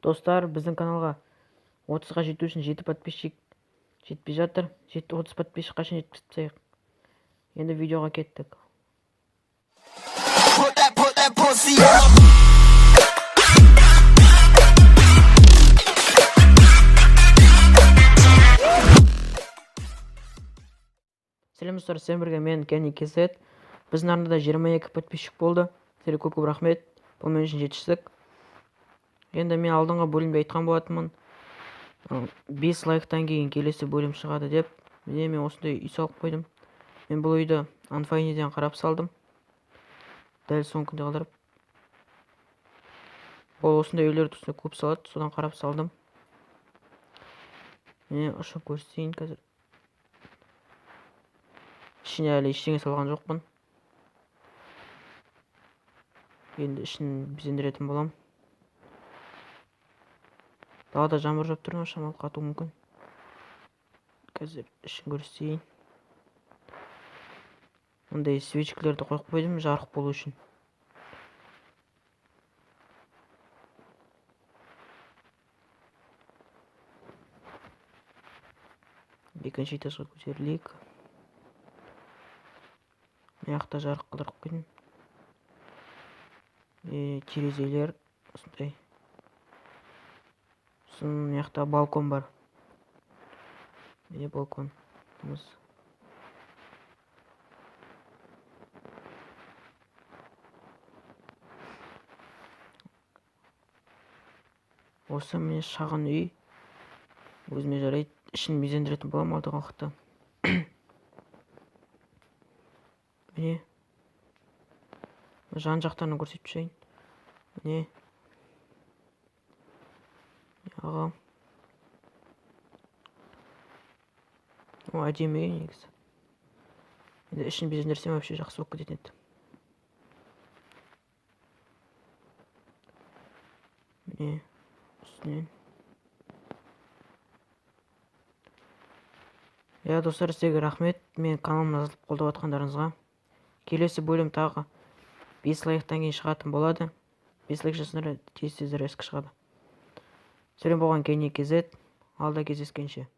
Достар, біздің каналға 30-ға жету үшін 7 подписчик жетпей жатыр. 30 подписчикқа шейін жеткізсек. Енді видеоға кеттік. Сәлем достар, сен бірге мен Кенни Кезет. Біздің арнада 22 подписчик болды. Сіздерге көп рахмет. Бұл мен үшін жетістік. Енді мен алдыңғы бөлімде айтқан болатынмын. 5 лайктан кейін келесі бөлім шығады деп. Мен осындай үй салып қойдым. Мен бұл үйді Unfindy'ден қарап салдым. Дәл соңғы күнде қалдырып. Ол осындай үйлерді үстіне көп салады, содан қарап салдым. Мен ұшып көрсетейін қазір. Ішіне әлі ештеңе салған жоқпын. Енді ішін безендіретін болам. Далада жаңбыр жауып тұр, шамалы қатуы мүмкін. Қазір ішін көрсетейін. Мұндай свечкілерді қойып қойдым, жарық болу үшін. Екінші этажға көтерілейік. Маяқта жарық қылдырып қойдым. Терезелер осындай. Сосын маяқта балкон бар. Балкон. Осы міне шағын үй. Өзіме жарайды. Ішін безендіретін болам алдағы уақытта. Міне. Жан жақтарынан көрсетіп жүрейін. Міне. Аға. Әдемі негізі. Енді ішін безендірсем вообще жақсы болып кететін еді. Міне. Үстінен. Достар, сіздерге рахмет. Мен каналымды жазылып қолдап жатқандарыңызға. Келесі бөлім тағы 5 лайктан кейін шығатын болады. 5 лайк жасыңдар, тез рэск шығады. Сәлем болған Кенни Кезет. Алда кездескенше.